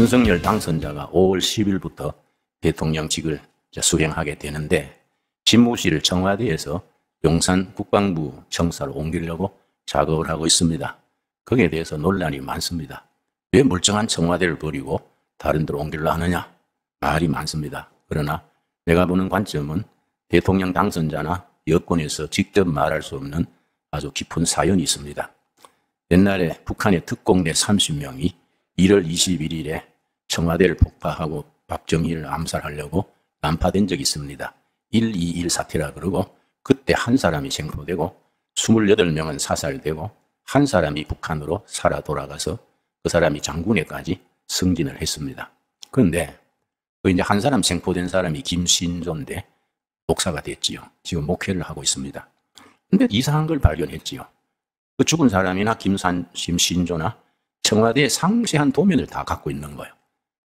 윤석열 당선자가 5월 10일부터 대통령직을 수행하게 되는데 집무실을 청와대에서 용산 국방부 청사로 옮기려고 작업을 하고 있습니다. 거기에 대해서 논란이 많습니다. 왜 멀쩡한 청와대를 버리고 다른 데로 옮기려 하느냐? 말이 많습니다. 그러나 내가 보는 관점은 대통령 당선자나 여권에서 직접 말할 수 없는 아주 깊은 사연이 있습니다. 옛날에 북한의 특공대 30명이 1월 21일에 청와대를 폭파하고 박정희를 암살하려고 난파된 적이 있습니다. 121 사태라 그러고 그때 한 사람이 생포되고 28명은 사살되고 한 사람이 북한으로 살아 돌아가서 그 사람이 장군에까지 승진을 했습니다. 그런데 이제 한 사람 생포된 사람이 김신조인데 목사가 됐지요. 지금 목회를 하고 있습니다. 근데 이상한 걸 발견했지요. 그 죽은 사람이나 김신조나 청와대의 상세한 도면을 다 갖고 있는 거예요.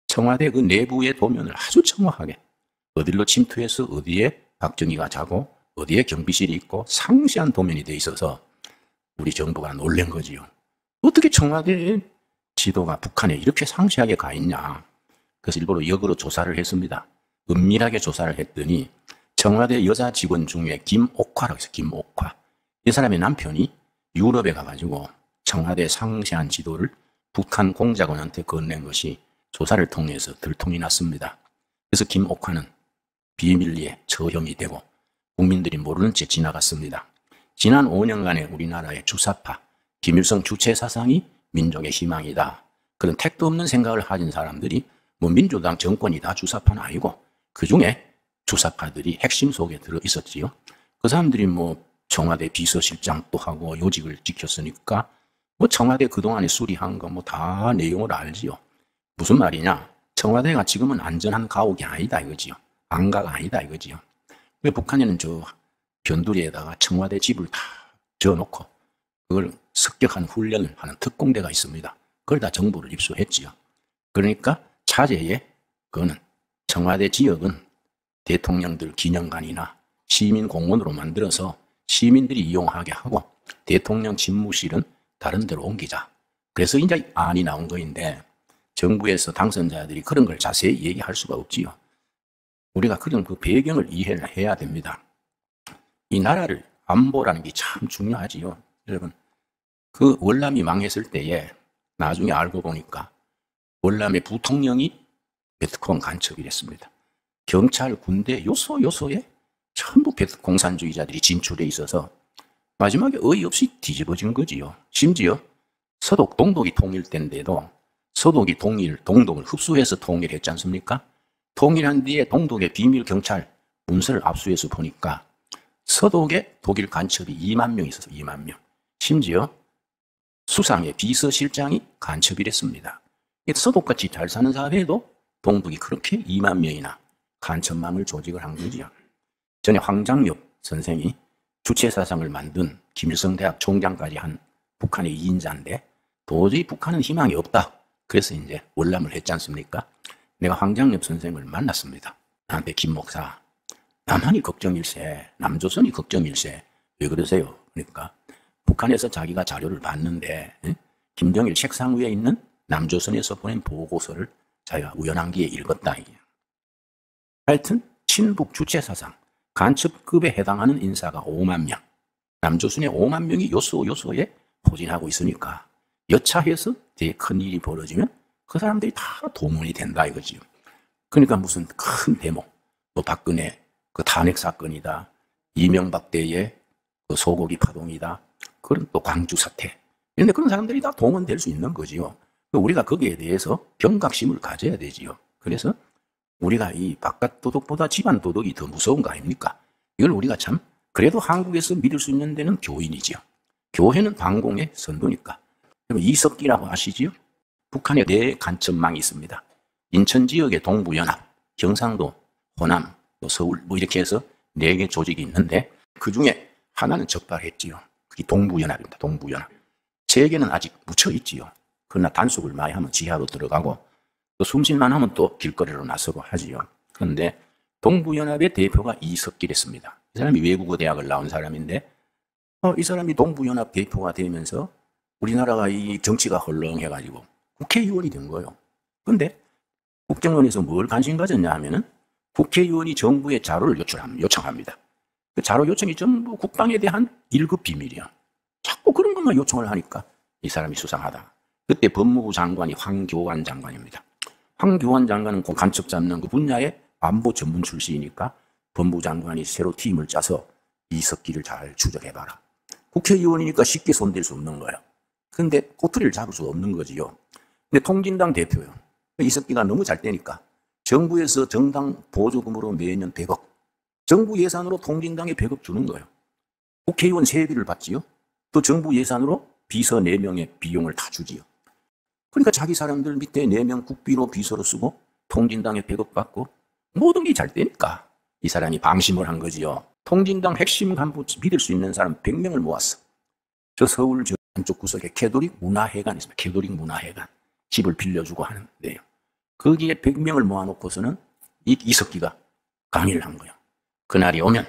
청와대 그 내부의 도면을 아주 정확하게 어디로 침투해서 어디에 박정희가 자고 어디에 경비실이 있고 상세한 도면이 돼 있어서 우리 정부가 놀란 거지요. 어떻게 청와대의 지도가 북한에 이렇게 상세하게 가 있냐. 그래서 일부러 역으로 조사를 했습니다. 은밀하게 조사를 했더니 청와대 여자 직원 중에 김옥화라고 해서 김옥화. 이 사람의 남편이 유럽에 가가지고 청와대 상세한 지도를 북한 공작원한테 건넨 것이 조사를 통해서 들통이 났습니다. 그래서 김옥화는 비밀리에 처형이 되고 국민들이 모르는 채 지나갔습니다. 지난 5년간의 우리나라의 주사파, 김일성 주체 사상이 민족의 희망이다. 그런 택도 없는 생각을 가진 사람들이 뭐 민주당 정권이 다 주사파는 아니고 그중에 주사파들이 핵심 속에 들어 있었지요. 그 사람들이 뭐 청와대 비서실장도 하고 요직을 지켰으니까 뭐 청와대 그동안에 수리한 거 뭐 다 내용을 알지요. 무슨 말이냐? 청와대가 지금은 안전한 가옥이 아니다 이거지요. 안가가 아니다 이거지요. 왜 북한에는 저 변두리에다가 청와대 집을 다 지어놓고 그걸 습격하는 훈련을 하는 특공대가 있습니다. 그걸 다 정보를 입수했지요. 그러니까 차제에 그거는 청와대 지역은 대통령들 기념관이나 시민 공원으로 만들어서 시민들이 이용하게 하고 대통령 집무실은 다른 데로 옮기자. 그래서 이제 안이 나온 거인데 정부에서 당선자들이 그런 걸 자세히 얘기할 수가 없지요. 우리가 그런 그 배경을 이해를 해야 됩니다. 이 나라를 안보라는 게 참 중요하지요. 여러분, 그 월남이 망했을 때에 나중에 알고 보니까 월남의 부통령이 베트콩 간첩이 됐습니다. 경찰, 군대, 요소에 전부 공산주의자들이 진출해 있어서 마지막에 어이없이 뒤집어진 거지요. 심지어 서독, 동독이 통일된데도 서독이 동독을 흡수해서 통일했지 않습니까? 통일한 뒤에 동독의 비밀 경찰 문서를 압수해서 보니까 서독에 독일 간첩이 2만 명 있어서 2만 명. 심지어 수상의 비서실장이 간첩이랬습니다. 서독같이 잘 사는 사회에도 동독이 그렇게 2만 명이나 간첩망을 조직을 한 거지요. 전에 황장엽 선생이 주체사상을 만든 김일성 대학 총장까지 한 북한의 2인자인데 도저히 북한은 희망이 없다. 그래서 이제 월남을 했지 않습니까? 내가 황장엽 선생을 만났습니다. 나한테 김 목사, 남한이 걱정일세, 남조선이 걱정일세. 왜 그러세요? 그러니까 북한에서 자기가 자료를 봤는데 김정일 책상 위에 있는 남조선에서 보낸 보고서를 자기가 우연한기에 읽었다. 하여튼 친북 주체사상, 간첩급에 해당하는 인사가 5만 명, 남조선의 5만 명이 요소에 포진하고 있으니까 여차해서 되게 큰 일이 벌어지면 그 사람들이 다 동원이 된다 이거지요. 그러니까 무슨 큰 데모, 뭐 박근혜 그 탄핵 사건이다, 이명박 때의 그 소고기 파동이다, 그런 또 광주 사태. 그런데 그런 사람들이 다 동원될 수 있는 거지요. 우리가 거기에 대해서 경각심을 가져야 되지요. 그래서 우리가 이 바깥 도덕보다 집안 도덕이 더 무서운 거 아닙니까? 이걸 우리가 참 그래도 한국에서 믿을 수 있는 데는 교인이지요. 교회는 반공의 선도니까. 이석기라고 아시지요? 북한에 4 간첩망이 있습니다. 인천 지역의 동부연합, 경상도, 호남, 또 서울 뭐 이렇게 해서 4개 조직이 있는데 그 중에 하나는 적발했지요. 그게 동부연합입니다. 동부연합. 3개는 아직 묻혀 있지요. 그러나 단속을 많이 하면 지하로 들어가고 또 숨쉴만 하면 또 길거리로 나서고 하지요. 그런데 동부연합의 대표가 이석기랬습니다. 이 사람이 외국어 대학을 나온 사람인데 이 사람이 동부연합 대표가 되면서 우리나라가 이 정치가 헐렁해가지고 국회의원이 된 거예요. 그런데 국정원에서 뭘 관심 가졌냐 하면은 국회의원이 정부에 자료를 요청합니다. 그 자료 요청이 전부 국방에 대한 1급 비밀이야. 자꾸 그런 것만 요청을 하니까 이 사람이 수상하다. 그때 법무부 장관이 황교안 장관입니다. 황교안 장관은 간첩 잡는 그 분야의 안보 전문 출신이니까 법무부 장관이 새로 팀을 짜서 이석기를 잘 추적해봐라. 국회의원이니까 쉽게 손댈 수 없는 거예요. 근데 꼬투리를 잡을 수 없는 거지요. 근데 통진당 대표요. 이석기가 너무 잘 되니까 정부에서 정당 보조금으로 매년 100억, 정부 예산으로 통진당에 100억 주는 거예요. 국회의원 세비를 받지요. 또 정부 예산으로 비서 4명의 비용을 다 주지요. 그러니까 자기 사람들 밑에 4명 국비로 비서로 쓰고 통진당에 100억 받고 모든 게 잘 되니까 이 사람이 방심을 한 거지요. 통진당 핵심 간부 믿을 수 있는 사람 100명을 모았어. 저 서울 저 한쪽 구석에 캐도릭 문화회관이 있습니다. 캐도릭 문화회관. 집을 빌려주고 하는데요. 거기에 100명을 모아놓고서는 이석기가 강의를 한 거예요. 그날이 오면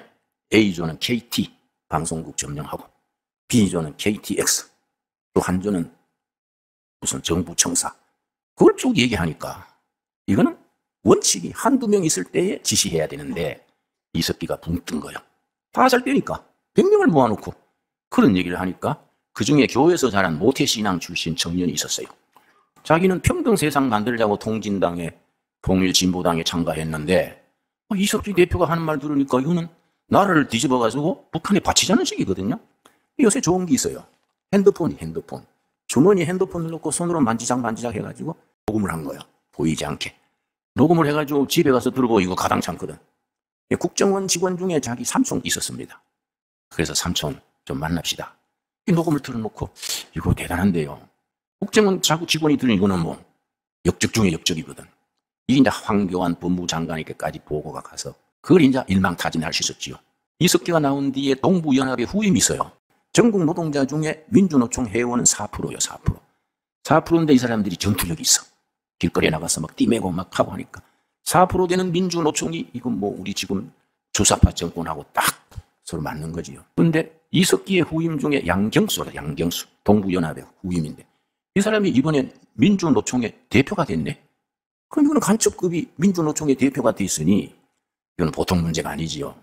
A조는 KT 방송국 점령하고 B조는 KTX 또 한조는 무슨 정부 청사 그걸 쭉 얘기하니까 이거는 원칙이 한두 명 있을 때에 지시해야 되는데 이석기가 붕 뜬 거예요. 다 잘 되니까 100명을 모아놓고 그런 얘기를 하니까 그중에 교회에서 자란 모태신앙 출신 청년이 있었어요. 자기는 평등 세상 만들자고 통진당에 통일진보당에 참가했는데 이석기 대표가 하는 말 들으니까 이거는 나라를 뒤집어가지고 북한에 바치자는 식이거든요. 요새 좋은 게 있어요. 핸드폰. 주머니에 핸드폰을 넣고 손으로 만지작 해가지고 녹음을 한 거예요. 보이지 않게. 녹음을 해가지고 집에 가서 들고 이거 가당찮거든. 국정원 직원 중에 자기 삼촌 있었습니다. 그래서 삼촌 좀 만납시다. 이 녹음을 틀어놓고 이거 대단한데요. 국정원 자구 직원이 들은 이거는 뭐 역적 중에 역적이거든. 이게 이제 황교안 법무부 장관에게까지 보고가 가서 그걸 이제 일망타진할 수 있었지요. 이석기가 나온 뒤에 동부연합의 후임이 있어요. 전국 노동자 중에 민주노총 회원은 4%요, 4%. 4%인데 이 사람들이 전투력이 있어. 길거리에 나가서 막 띠매고 막 하고 하니까 4% 되는 민주노총이 이건 뭐 우리 지금 주사파 정권하고 딱 서로 맞는 거지요. 그런데 이석기의 후임 중에 양경수가 양경수 동부연합의 후임인데 이 사람이 이번에 민주노총의 대표가 됐네. 그럼 이거는 간첩급이 민주노총의 대표가 됐으니 이건 보통 문제가 아니지요.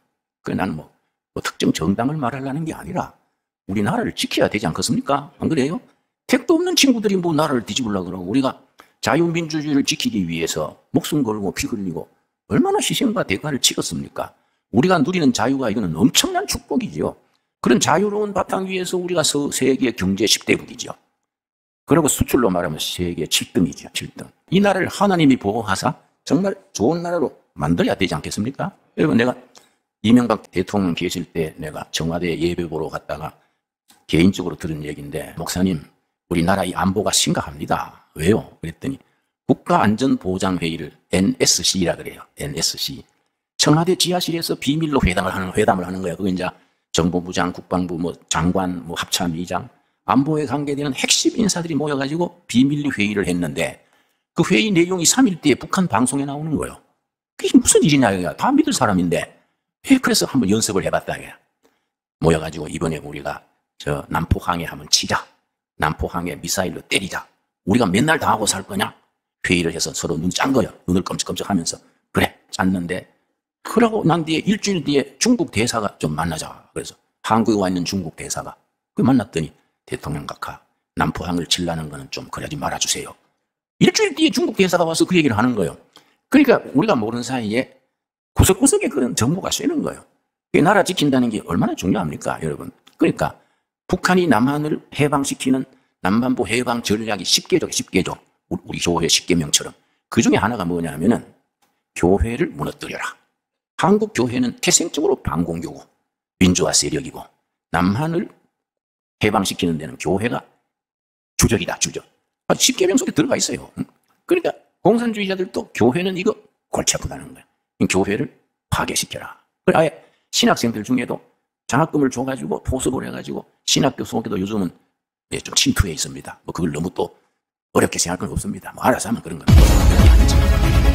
그래 나는 뭐 특정 정당을 말하려는 게 아니라 우리나라를 지켜야 되지 않겠습니까? 안 그래요? 택도 없는 친구들이 뭐 나라를 뒤집으려고 그러고 우리가 자유민주주의를 지키기 위해서 목숨 걸고 피 흘리고 얼마나 희생과 대가를 치렀습니까? 우리가 누리는 자유가 이거는 엄청난 축복이지요. 그런 자유로운 바탕 위에서 우리가 세계 경제 10대국이죠. 그리고 수출로 말하면 세계 7등이죠. 7등. 이 나라를 하나님이 보호하사 정말 좋은 나라로 만들어야 되지 않겠습니까? 여러분 내가 이명박 대통령 계실 때 내가 청와대 예배 보러 갔다가 개인적으로 들은 얘기인데 목사님 우리나라 이 안보가 심각합니다. 왜요? 그랬더니 국가안전보장회의를 NSC라 그래요. NSC. 청와대 지하실에서 비밀로 회담을 하는 거예요. 그거 이제 정보부장, 국방부, 뭐 장관, 뭐 합참의장, 안보에 관계되는 핵심 인사들이 모여가지고 비밀리 회의를 했는데 그 회의 내용이 3일 뒤에 북한 방송에 나오는 거예요. 그게 무슨 일이냐, 이거. 다 믿을 사람인데. 그래서 한번 연습을 해봤다. 이게. 모여가지고 이번에 우리가 저 남포항에 한번 치자. 남포항에 미사일로 때리자. 우리가 맨날 다 하고 살 거냐? 회의를 해서 서로 눈 짠 거예요. 눈을 끔찍끔찍 하면서. 그래, 짰는데. 그러고 난 뒤에 일주일 뒤에 중국 대사가 좀 만나자. 그래서 한국에 와 있는 중국 대사가. 그 만났더니 대통령 각하, 남포항을 칠라는 거는 좀 그러지 말아주세요. 일주일 뒤에 중국 대사가 와서 그 얘기를 하는 거예요. 그러니까 우리가 모르는 사이에 구석구석에 그런 정보가 쇠는 거예요. 나라 지킨다는 게 얼마나 중요합니까, 여러분? 그러니까 북한이 남한을 해방시키는 남반부 해방 전략이 10개죠. 우리 교회 10개명처럼. 그 중에 하나가 뭐냐면은 교회를 무너뜨려라. 한국 교회는 태생적으로 반공교고 민주화 세력이고 남한을 해방시키는 데는 교회가 주적이다, 주적. 10개명 속에 들어가 있어요. 그러니까 공산주의자들도 교회는 이거 골치 아프다는 거예요. 교회를 파괴시켜라. 아예 신학생들 중에도 장학금을 줘가지고 포섭을 해가지고 신학교 속에도 요즘은 좀 침투해 있습니다. 뭐 그걸 너무 또 어렵게 생각할 건 없습니다. 뭐 알아서 하면 그런 겁니다.